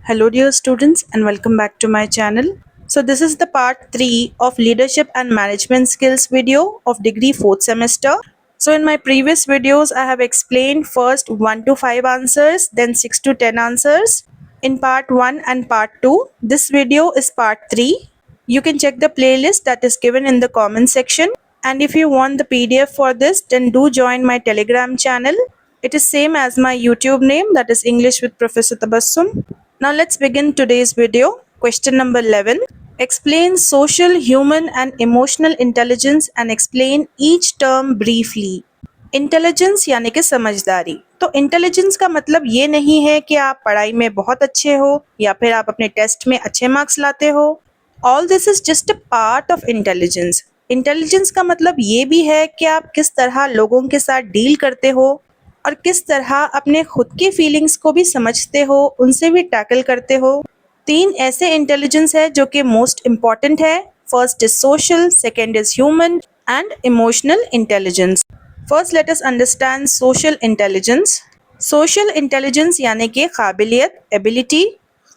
Hello dear students and welcome back to my channel. So this is the part 3 of leadership and management skills video of degree 4th semester. So in my previous videos I have explained first 1 to 5 answers, then 6 to 10 answers in part 1 and part 2. This video is part 3. You can check the playlist that is given in the comment section, and if you want the PDF for this, then do join my Telegram channel. It is same as my YouTube name, that is English with Professor Tabassum. Now let's begin today's video. Question number 11. Explain social, human and emotional intelligence and explain each term briefly. Intelligence यानी कि समझदारी। तो intelligence का मतलब ये नहीं है कि आप पढ़ाई में बहुत अच्छे हो या फिर आप अपने टेस्ट में अच्छे मार्क्स लाते हो। All this is just a part of intelligence. Intelligence का मतलब ये भी है कि आप किस तरह लोगों के साथ डील करते हो और किस तरह अपने खुद के फीलिंग्स को भी समझते हो, उनसे भी टैकल करते हो। 3 ऐसे इंटेलिजेंस है जो कि मोस्ट इम्पॉर्टेंट है। First is social, second is human and emotional intelligence. First let us understand social intelligence. Social intelligence यानी कि काबिलियत, एबिलिटी,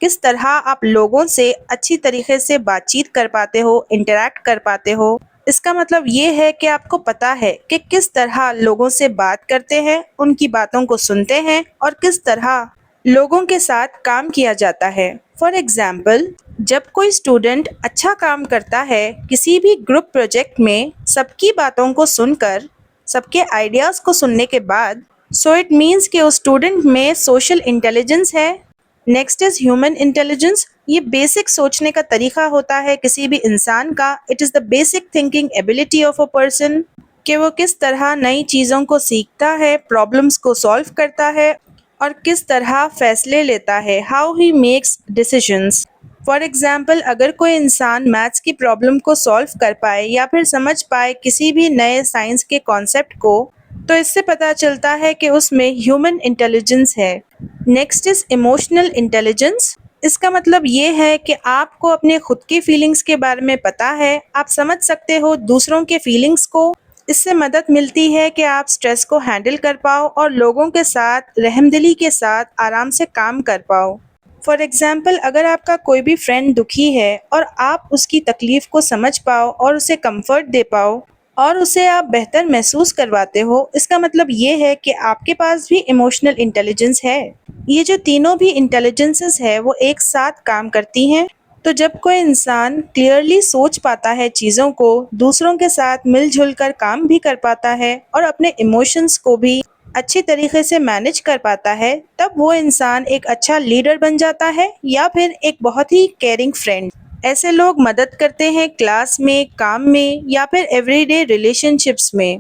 किस तरह आप लोगों से अच्छी तरीके से बातचीत कर पाते हो, इंटरैक्ट कर पाते हो। इसका मतलब ये है कि आपको पता है कि किस तरह लोगों से बात करते हैं, उनकी बातों को सुनते हैं और किस तरह लोगों के साथ काम किया जाता है। फॉर एग्जाम्पल, जब कोई स्टूडेंट अच्छा काम करता है किसी भी ग्रुप प्रोजेक्ट में, सबकी बातों को सुनकर, सबके आइडियाज़ को सुनने के बाद, सो इट मीन्स कि उस स्टूडेंट में सोशल इंटेलिजेंस है। Next is human intelligence. ये बेसिक सोचने का तरीका होता है किसी भी इंसान का। It is the basic thinking ability of a person, कि वो किस तरह नई चीज़ों को सीखता है, प्रॉब्लम्स को सॉल्व करता है और किस तरह फैसले लेता है, how he makes decisions. For example, अगर कोई इंसान मैथ्स की प्रॉब्लम को सॉल्व कर पाए या फिर समझ पाए किसी भी नए साइंस के कॉन्सेप्ट को, तो इससे पता चलता है कि उसमें ह्यूमन इंटेलिजेंस है। Next is emotional intelligence. इसका मतलब ये है कि आपको अपने खुद की फीलिंग्स के बारे में पता है, आप समझ सकते हो दूसरों के फीलिंग्स को। इससे मदद मिलती है कि आप स्ट्रेस को हैंडल कर पाओ और लोगों के साथ रहमदिली के साथ आराम से काम कर पाओ। फॉर एग्जाम्पल, अगर आपका कोई भी फ्रेंड दुखी है और आप उसकी तकलीफ़ को समझ पाओ और उसे कंफर्ट दे पाओ और उसे आप बेहतर महसूस करवाते हो, इसका मतलब ये है कि आपके पास भी इमोशनल इंटेलिजेंस है। ये जो तीनों भी इंटेलिजेंसेस है वो एक साथ काम करती हैं। तो जब कोई इंसान क्लियरली सोच पाता है चीज़ों को, दूसरों के साथ मिलजुल कर काम भी कर पाता है और अपने इमोशंस को भी अच्छी तरीके से मैनेज कर पाता है, तब वो इंसान एक अच्छा लीडर बन जाता है या फिर एक बहुत ही केयरिंग फ्रेंड। ऐसे लोग मदद करते हैं क्लास में, काम में या फिर एवरीडे रिलेशनशिप्स में।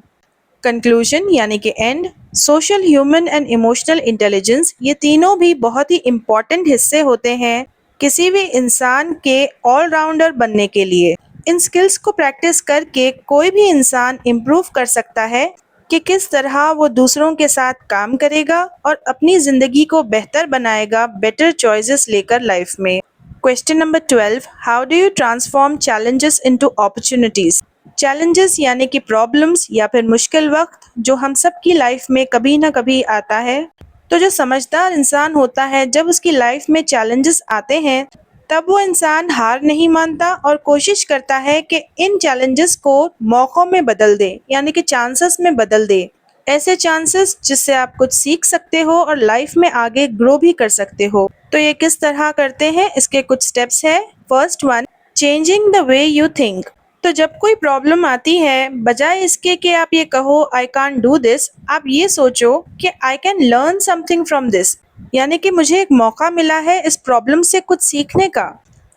कंक्लूजन यानी कि and, social, human and emotional intelligence, ये तीनों भी बहुत ही इम्पॉर्टेंट हिस्से होते हैं किसी भी इंसान के ऑलराउंडर बनने के लिए। इन स्किल्स को प्रैक्टिस करके कोई भी इंसान इम्प्रूव कर सकता है कि किस तरह वो दूसरों के साथ काम करेगा और अपनी ज़िंदगी को बेहतर बनाएगा, बेटर चॉइसेस लेकर लाइफ में। Question number 12, how do you transform challenges into opportunities. Challenges यानी कि प्रॉब्लम्स या फिर मुश्किल वक्त जो हम सब की लाइफ में कभी ना कभी आता है। तो जो समझदार इंसान होता है, जब उसकी लाइफ में चैलेंजेस आते हैं तब वो इंसान हार नहीं मानता और कोशिश करता है कि इन चैलेंजेस को मौक़ों में बदल दे, यानी कि चांसेस में बदल दे। ऐसे चांसेस जिससे आप कुछ सीख सकते हो और लाइफ में आगे ग्रो भी कर सकते हो। तो ये किस तरह करते हैं, इसके कुछ स्टेप्स है। First one, changing the way you think. तो जब कोई प्रॉब्लम आती है, बजाय इसके कि आप ये कहो आई कांट डू दिस, आप ये सोचो कि I can learn something from this, यानी कि मुझे एक मौका मिला है इस प्रॉब्लम से कुछ सीखने का।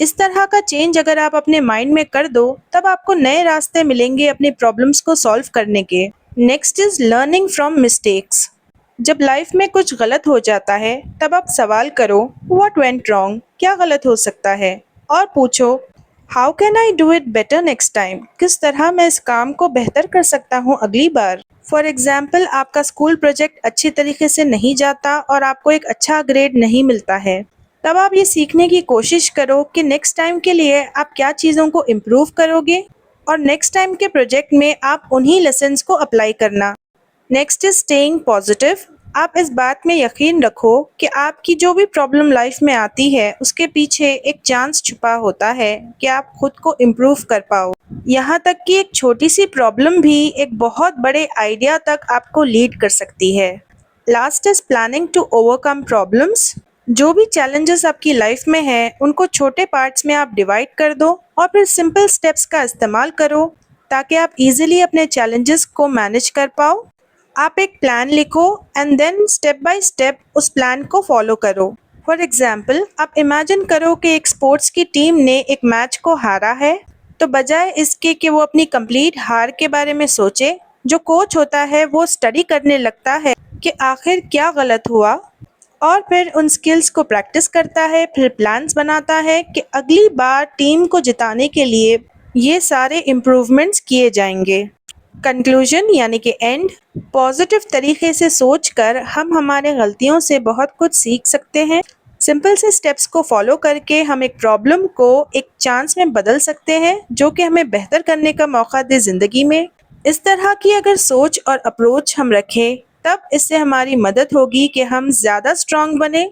इस तरह का चेंज अगर आप अपने माइंड में कर दो, तब आपको नए रास्ते मिलेंगे अपनी प्रॉब्लम्स को सॉल्व करने के। Next is learning from mistakes. जब लाइफ में कुछ गलत हो जाता है तब आप सवाल करो व्हाट वेंट रॉन्ग, क्या गलत हो सकता है, और पूछो how can I do it better next time, किस तरह मैं इस काम को बेहतर कर सकता हूँ अगली बार। फॉर एग्जाम्पल, आपका स्कूल प्रोजेक्ट अच्छी तरीके से नहीं जाता और आपको एक अच्छा ग्रेड नहीं मिलता है, तब आप ये सीखने की कोशिश करो कि नेक्स्ट टाइम के लिए आप क्या चीज़ों को इम्प्रूव करोगे और नेक्स्ट टाइम के प्रोजेक्ट में आप उन्हीं लेसन्स को अप्लाई करना। Next is staying positive. आप इस बात में यकीन रखो कि आपकी जो भी प्रॉब्लम लाइफ में आती है उसके पीछे एक चांस छुपा होता है कि आप खुद को इम्प्रूव कर पाओ। यहाँ तक कि एक छोटी सी प्रॉब्लम भी एक बहुत बड़े आइडिया तक आपको लीड कर सकती है। Last is planning to overcome problems. जो भी चैलेंजेस आपकी लाइफ में हैं उनको छोटे पार्ट्स में आप डिवाइड कर दो और फिर सिंपल स्टेप्स का इस्तेमाल करो ताकि आप इजीली अपने चैलेंजेस को मैनेज कर पाओ। आप एक प्लान लिखो and then step by step उस प्लान को फॉलो करो। फॉर एग्जाम्पल, आप इमेजिन करो कि एक स्पोर्ट्स की टीम ने एक मैच को हारा है, तो बजाय इसके कि वो अपनी कंप्लीट हार के बारे में सोचे, जो कोच होता है वो स्टडी करने लगता है कि आखिर क्या गलत हुआ और फिर उन स्किल्स को प्रैक्टिस करता है, फिर प्लान्स बनाता है कि अगली बार टीम को जिताने के लिए ये सारे इम्प्रूवमेंट्स किए जाएंगे। कंक्लूजन यानी कि एंड, पॉजिटिव तरीके से सोचकर हम हमारे गलतियों से बहुत कुछ सीख सकते हैं। सिंपल से स्टेप्स को फॉलो करके हम एक प्रॉब्लम को एक चांस में बदल सकते हैं जो कि हमें बेहतर करने का मौका दे ज़िंदगी में। इस तरह की अगर सोच और अप्रोच हम रखें तब इससे हमारी मदद होगी कि हम ज़्यादा स्ट्रांग बने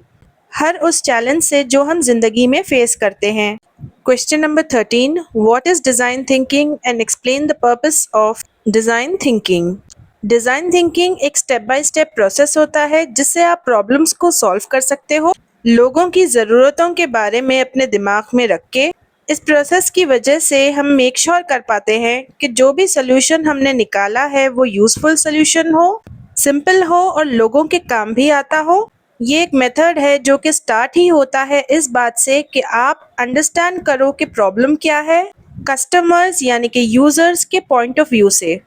हर उस चैलेंज से जो हम जिंदगी में फेस करते हैं। Question number 13, what is design thinking and explain the purpose of design thinking. Design thinking एक स्टेप बाय स्टेप प्रोसेस होता है जिससे आप प्रॉब्लम्स को सॉल्व कर सकते हो, लोगों की ज़रूरतों के बारे में अपने दिमाग में रख के। इस प्रोसेस की वजह से हम मेक श्योर कर पाते हैं कि जो भी सोल्यूशन हमने निकाला है वो यूज़फुल सोल्यूशन हो, सिंपल हो और लोगों के काम भी आता हो। ये एक मेथड है जो कि स्टार्ट ही होता है इस बात से कि आप अंडरस्टैंड करो कि प्रॉब्लम क्या है, कस्टमर्स यानी कि यूज़र्स के पॉइंट ऑफ व्यू से।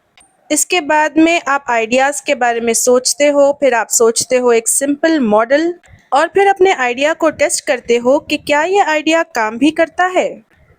इसके बाद में आप आइडियाज़ के बारे में सोचते हो, फिर आप सोचते हो एक सिंपल मॉडल और फिर अपने आइडिया को टेस्ट करते हो कि क्या ये आइडिया काम भी करता है।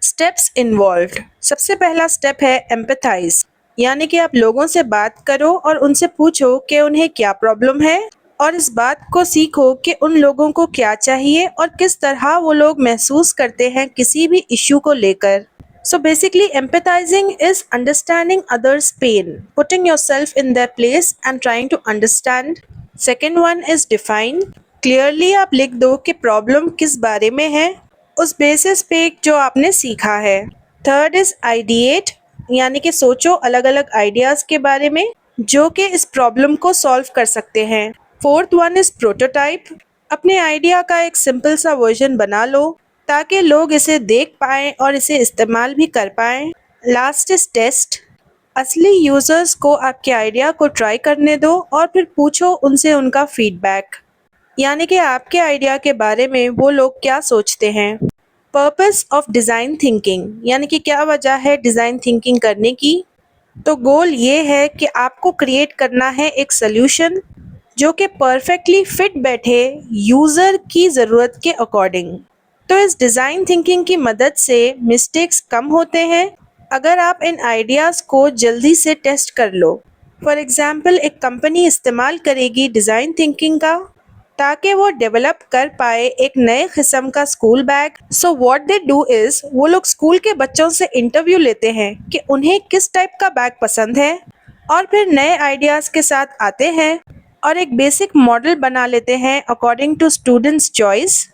स्टेप्स इन्वॉल्व्ड, सबसे पहला स्टेप है एम्पैथाइज, यानी कि आप लोगों से बात करो और उनसे पूछो कि उन्हें क्या प्रॉब्लम है और इस बात को सीखो कि उन लोगों को क्या चाहिए और किस तरह वो लोग महसूस करते हैं किसी भी इश्यू को लेकर। So basically empathizing is understanding others' pain, putting yourself in their place and trying to understand. Second one is define. Clearly आप लिख दो कि प्रॉब्लम किस बारे में है, उस बेसिस पे जो आपने सीखा है। थर्ड इज आइडिएट, यानी कि सोचो अलग अलग आइडियाज़ के बारे में जो कि इस प्रॉब्लम को सॉल्व कर सकते हैं। फोर्थ वन इज प्रोटोटाइप, अपने आइडिया का एक सिंपल सा वर्जन बना लो ताकि लोग इसे देख पाएँ और इसे इस्तेमाल भी कर पाएँ। लास्ट इज टेस्ट, असली यूज़र्स को आपके आइडिया को ट्राई करने दो और फिर पूछो उनसे उनका फीडबैक, यानी कि आपके आइडिया के बारे में वो लोग क्या सोचते हैं। पर्पस ऑफ डिज़ाइन थिंकिंग, यानी कि क्या वजह है डिज़ाइन थिंकिंग करने की। तो गोल ये है कि आपको क्रिएट करना है एक सोल्यूशन जो कि परफेक्टली फिट बैठे यूज़र की ज़रूरत के अकॉर्डिंग। तो इस डिज़ाइन थिंकिंग की मदद से मिस्टेक्स कम होते हैं अगर आप इन आइडियाज़ को जल्दी से टेस्ट कर लो। फॉर एग्ज़ाम्पल, एक कंपनी इस्तेमाल करेगी डिज़ाइन थिंकिंग का ताकि वो डेवलप कर पाए एक नए किस्म का school bag. So what they do is वो लोग स्कूल के बच्चों से इंटरव्यू लेते हैं कि उन्हें किस टाइप का बैग पसंद है और फिर नए आइडियाज़ के साथ आते हैं और एक बेसिक मॉडल बना लेते हैं अकॉर्डिंग टू स्टूडेंट्स चॉइस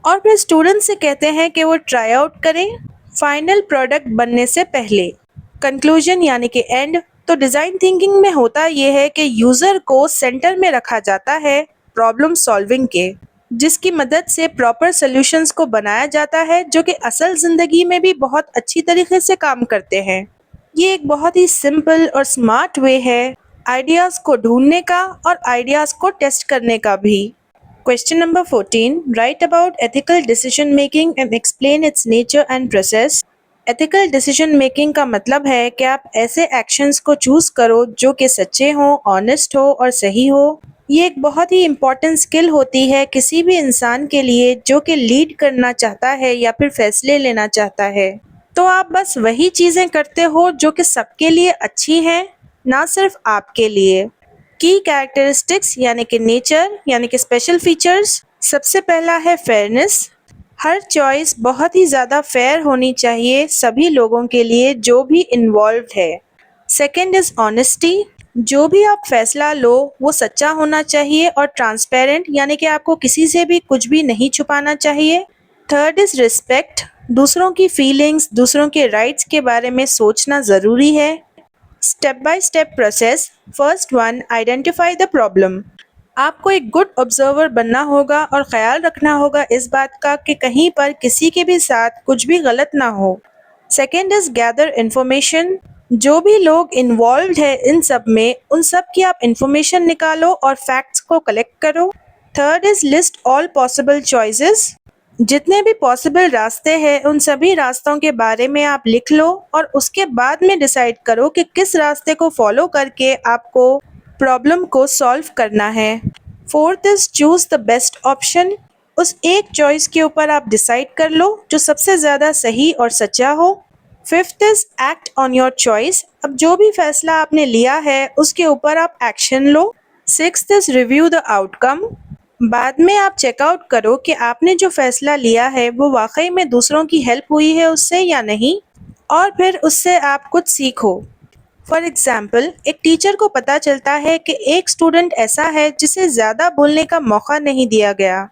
और फिर स्टूडेंट से कहते हैं कि वो ट्राई आउट करें फाइनल प्रोडक्ट बनने से पहले। कंक्लूजन यानी कि एंड, तो डिज़ाइन थिंकिंग में होता ये है कि यूज़र को सेंटर में रखा जाता है प्रॉब्लम सॉल्विंग के, जिसकी मदद से प्रॉपर सॉल्यूशंस को बनाया जाता है जो कि असल ज़िंदगी में भी बहुत अच्छी तरीके से काम करते हैं। ये एक बहुत ही सिंपल और स्मार्ट वे है आइडियाज़ को ढूंढने का और आइडियाज़ को टेस्ट करने का भी। Question number 14. Write about ethical decision making and explain its nature and process. Ethical decision making का मतलब है कि आप ऐसे एक्शंस को चूज़ करो जो कि सच्चे हों, ऑनेस्ट हो और सही हो। ये एक बहुत ही इम्पॉर्टेंट स्किल होती है किसी भी इंसान के लिए जो कि लीड करना चाहता है या फिर फैसले लेना चाहता है। तो आप बस वही चीज़ें करते हो जो कि सबके लिए अच्छी हैं, ना सिर्फ आपके लिए। की कैरेक्टरिस्टिक्स यानी कि नेचर यानी कि स्पेशल फीचर्स, सबसे पहला है फेयरनेस। हर चॉइस बहुत ही ज़्यादा फेयर होनी चाहिए सभी लोगों के लिए जो भी इन्वॉल्व है। सेकंड इज़ ऑनेस्टी, जो भी आप फैसला लो वो सच्चा होना चाहिए और ट्रांसपेरेंट, यानी कि आपको किसी से भी कुछ भी नहीं छुपाना चाहिए। थर्ड इज रिस्पेक्ट, दूसरों की फीलिंग्स, दूसरों के राइट्स के बारे में सोचना ज़रूरी है। Step by step process. First one, identify the problem. आपको एक गुड ऑब्जर्वर बनना होगा और ख्याल रखना होगा इस बात का कि कहीं पर किसी के भी साथ कुछ भी गलत ना हो। सेकेंड इज गैदर इन्फॉर्मेशन, जो भी लोग इन्वॉल्व है इन सब में, उन सब की आप इंफॉर्मेशन निकालो और फैक्ट्स को कलेक्ट करो। Third is list all possible choices, जितने भी पॉसिबल रास्ते हैं उन सभी रास्तों के बारे में आप लिख लो और उसके बाद में डिसाइड करो कि किस रास्ते को फॉलो करके आपको प्रॉब्लम को सॉल्व करना है। Fourth is choose the best option, उस एक चॉइस के ऊपर आप डिसाइड कर लो जो सबसे ज़्यादा सही और सच्चा हो। Fifth is act on your choice, अब जो भी फैसला आपने लिया है उसके ऊपर आप action low. Sixth is review the outcome, बाद में आप चेकआउट करो कि आपने जो फैसला लिया है वो वाकई में दूसरों की हेल्प हुई है उससे या नहीं, और फिर उससे आप कुछ सीखो। फॉर एग्जाम्पल, एक टीचर को पता चलता है कि एक स्टूडेंट ऐसा है जिसे ज़्यादा बोलने का मौका नहीं दिया गया,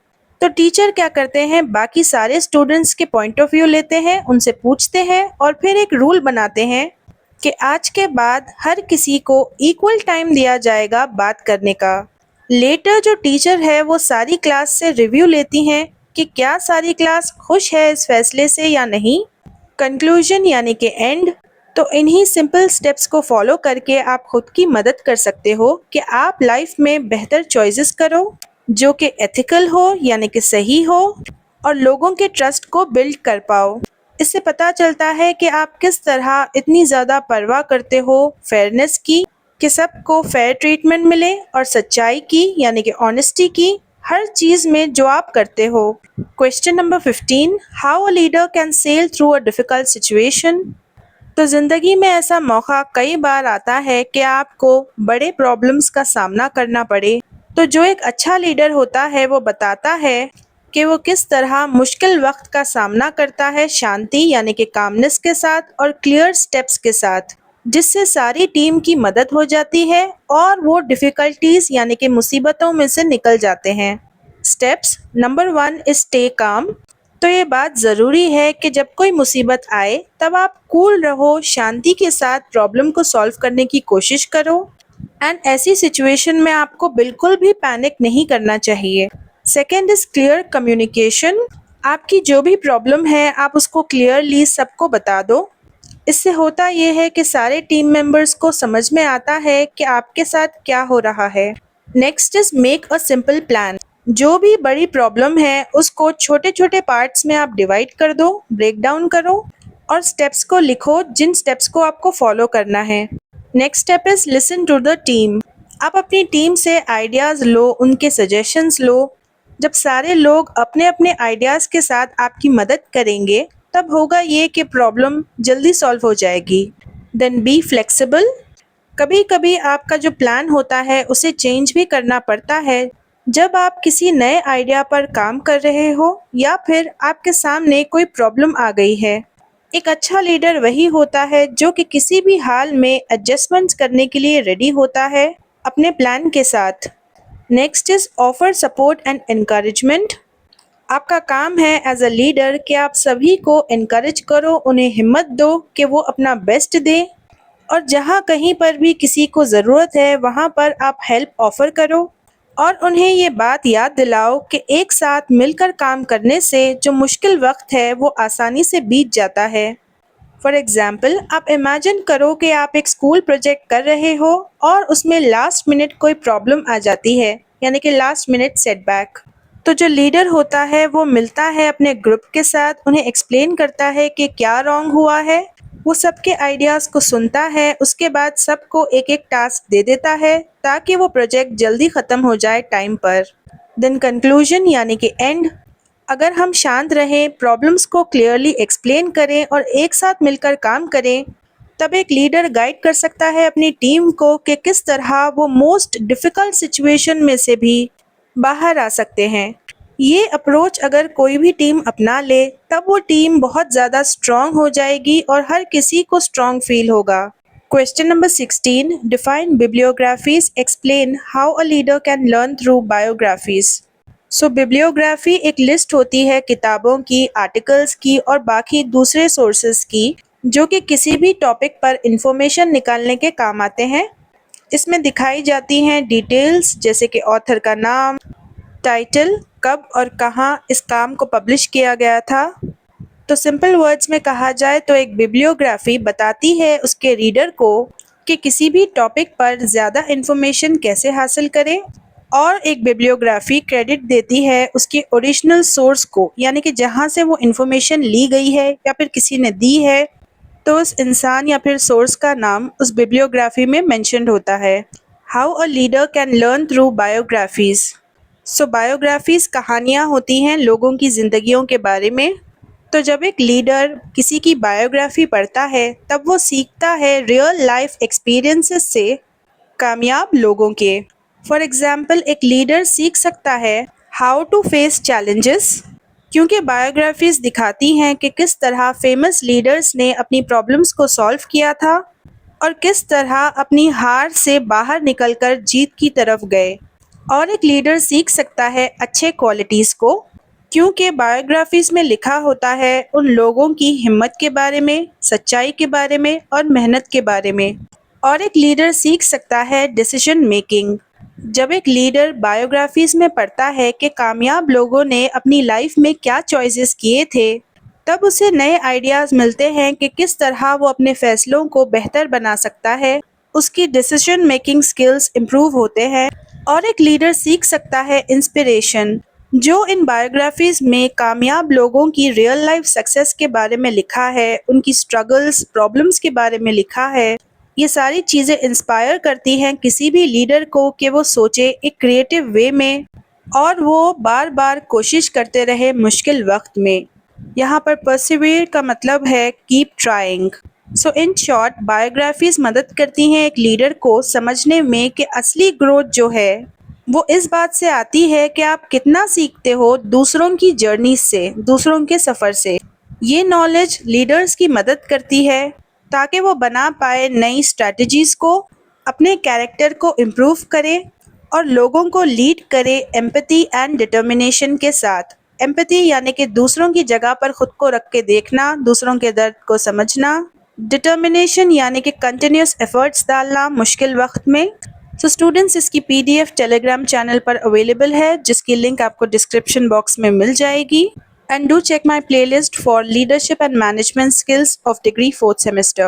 तो टीचर क्या करते हैं, बाकी सारे स्टूडेंट्स के पॉइंट ऑफ व्यू लेते हैं, उनसे पूछते हैं और फिर एक रूल बनाते हैं कि आज के बाद हर किसी को इक्वल टाइम दिया जाएगा बात करने का। लेटर जो टीचर है वो सारी क्लास से रिव्यू लेती हैं कि क्या सारी क्लास खुश है इस फैसले से या नहीं। कंक्लूजन यानी कि एंड। तो इन्हीं सिंपल स्टेप्स को फॉलो करके आप खुद की मदद कर सकते हो कि आप लाइफ में बेहतर चॉइसेस करो जो कि एथिकल हो, यानी कि सही हो, और लोगों के ट्रस्ट को बिल्ड कर पाओ। इससे पता चलता है कि आप किस तरह इतनी ज़्यादा परवाह करते हो फेयरनेस की, कि सबको फेयर ट्रीटमेंट मिले, और सच्चाई की यानी कि ऑनेस्टी की हर चीज़ में जो आप करते हो। Question number 15, how a leader can sell through a difficult situation. तो ज़िंदगी में ऐसा मौका कई बार आता है कि आपको बड़े प्रॉब्लम्स का सामना करना पड़े, तो जो एक अच्छा लीडर होता है वो बताता है कि वो किस तरह मुश्किल वक्त का सामना करता है शांति यानी कि कामनेस के साथ और क्लियर स्टेप्स के साथ, जिससे सारी टीम की मदद हो जाती है और वो डिफ़िकल्टीज यानी कि मुसीबतों में से निकल जाते हैं। Steps number 1 is stay calm. तो ये बात ज़रूरी है कि जब कोई मुसीबत आए तब आप कूल रहो, शांति के साथ प्रॉब्लम को सॉल्व करने की कोशिश करो, एंड ऐसी सिचुएशन में आपको बिल्कुल भी पैनिक नहीं करना चाहिए। सेकेंड इज़ क्लियर कम्युनिकेशन, आपकी जो भी प्रॉब्लम है आप उसको क्लियरली सबको बता दो। इससे होता ये है कि सारे टीम मेंबर्स को समझ में आता है कि आपके साथ क्या हो रहा है। Next is make a simple plan, जो भी बड़ी प्रॉब्लम है उसको छोटे छोटे पार्ट्स में आप डिवाइड कर दो, ब्रेक डाउन करो और स्टेप्स को लिखो जिन स्टेप्स को आपको फॉलो करना है। Next step is listen to the team, आप अपनी टीम से आइडियाज़ लो, उनके सजेशंस लो। जब सारे लोग अपने अपने आइडियाज़ के साथ आपकी मदद करेंगे तब होगा ये कि प्रॉब्लम जल्दी सॉल्व हो जाएगी। देन बी फ्लेक्सिबल, कभी कभी आपका जो प्लान होता है उसे चेंज भी करना पड़ता है जब आप किसी नए आइडिया पर काम कर रहे हो या फिर आपके सामने कोई प्रॉब्लम आ गई है। एक अच्छा लीडर वही होता है जो कि किसी भी हाल में एडजस्टमेंट्स करने के लिए रेडी होता है अपने प्लान के साथ। Next is offer support and encouragement, आपका काम है एज अ लीडर कि आप सभी को इनकरेज करो, उन्हें हिम्मत दो कि वो अपना बेस्ट दें, और जहाँ कहीं पर भी किसी को ज़रूरत है वहाँ पर आप हेल्प ऑफ़र करो और उन्हें ये बात याद दिलाओ कि एक साथ मिलकर काम करने से जो मुश्किल वक्त है वो आसानी से बीत जाता है। फॉर एग्ज़ाम्पल, आप इमेजिन करो कि आप एक स्कूल प्रोजेक्ट कर रहे हो और उसमें लास्ट मिनट कोई प्रॉब्लम आ जाती है, यानी कि लास्ट मिनट सेटबैक। तो जो लीडर होता है वो मिलता है अपने ग्रुप के साथ, उन्हें एक्सप्लेन करता है कि क्या रॉन्ग हुआ है, वो सबके आइडियाज़ को सुनता है, उसके बाद सबको एक एक टास्क दे देता है ताकि वो प्रोजेक्ट जल्दी ख़त्म हो जाए टाइम पर। देन कंक्लूजन यानी कि एंड, अगर हम शांत रहें, प्रॉब्लम्स को क्लियरली एक्सप्लेन करें और एक साथ मिलकर काम करें, तब एक लीडर गाइड कर सकता है अपनी टीम को कि किस तरह वो मोस्ट डिफ़िकल्ट सिचुएशन में से भी बाहर आ सकते हैं। ये अप्रोच अगर कोई भी टीम अपना ले तब वो टीम बहुत ज़्यादा स्ट्रॉन्ग हो जाएगी और हर किसी को स्ट्रॉन्ग फील होगा। Question number 16. Define bibliographies. Explain how a leader can learn through biographies. So bibliography एक लिस्ट होती है किताबों की, आर्टिकल्स की और बाकी दूसरे सोर्सेज की जो कि किसी भी टॉपिक पर इंफॉर्मेशन निकालने के काम आते हैं। इसमें दिखाई जाती हैं डिटेल्स जैसे कि ऑथर का नाम, टाइटल, कब और कहाँ इस काम को पब्लिश किया गया था। तो सिंपल वर्ड्स में कहा जाए तो एक बिब्लियोग्राफी बताती है उसके रीडर को कि किसी भी टॉपिक पर ज़्यादा इन्फॉर्मेशन कैसे हासिल करें, और एक बिब्लियोग्राफी क्रेडिट देती है उसके ओरिजिनल सोर्स को, यानी कि जहाँ से वो इन्फॉर्मेशन ली गई है या फिर किसी ने दी है तो उस इंसान या फिर सोर्स का नाम उस बिब्लियोग्राफी में मेंशन्ड होता है। How a leader can learn through biographies. So biographies कहानियाँ होती हैं लोगों की ज़िंदगियों के बारे में। तो जब एक लीडर किसी की बायोग्राफी पढ़ता है तब वो सीखता है रियल लाइफ एक्सपीरियंसेस से कामयाब लोगों के। फॉर एग्जाम्पल एक लीडर सीख सकता है हाउ टू फेस चैलेंजेस, क्योंकि बायोग्राफीज दिखाती हैं कि किस तरह फेमस लीडर्स ने अपनी प्रॉब्लम्स को सॉल्व किया था और किस तरह अपनी हार से बाहर निकलकर जीत की तरफ गए। और एक लीडर सीख सकता है अच्छे क्वालिटीज़ को, क्योंकि बायोग्राफीज में लिखा होता है उन लोगों की हिम्मत के बारे में, सच्चाई के बारे में और मेहनत के बारे में। और एक लीडर सीख सकता है डिसीजन मेकिंग। जब एक लीडर बायोग्राफीज में पढ़ता है कि कामयाब लोगों ने अपनी लाइफ में क्या चॉइसेस किए थे, तब उसे नए आइडियाज़ मिलते हैं कि किस तरह वो अपने फैसलों को बेहतर बना सकता है, उसकी डिसीजन मेकिंग स्किल्स इम्प्रूव होते हैं। और एक लीडर सीख सकता है इंस्पिरेशन। जो इन बायोग्राफीज में कामयाब लोगों की रियल लाइफ सक्सेस के बारे में लिखा है, उनकी स्ट्रगल्स, प्रॉब्लम्स के बारे में लिखा है, ये सारी चीज़ें इंस्पायर करती हैं किसी भी लीडर को कि वो सोचे एक क्रिएटिव वे में और वो बार बार कोशिश करते रहे मुश्किल वक्त में। यहाँ पर परसिवियर का मतलब है keep trying. So in short biographies मदद करती हैं एक लीडर को समझने में कि असली ग्रोथ जो है वो इस बात से आती है कि आप कितना सीखते हो दूसरों की जर्नी से, दूसरों के सफ़र से। ये नॉलेज लीडर्स की मदद करती है ताकि वो बना पाए नई स्ट्रैटेजीज़ को, अपने कैरेक्टर को इम्प्रूव करे और लोगों को लीड करे एम्पैथी एंड डिटर्मिनेशन के साथ। एम्पैथी यानी कि दूसरों की जगह पर खुद को रख के देखना, दूसरों के दर्द को समझना। डिटर्मिनेशन यानी कि कंटिन्यूस एफर्ट्स डालना मुश्किल वक्त में। सो स्टूडेंट्स इसकी पीडीएफ टेलीग्राम चैनल पर अवेलेबल है जिसकी लिंक आपको डिस्क्रिप्शन बॉक्स में मिल जाएगी। And do check my playlist for leadership and management skills of degree 4th semester.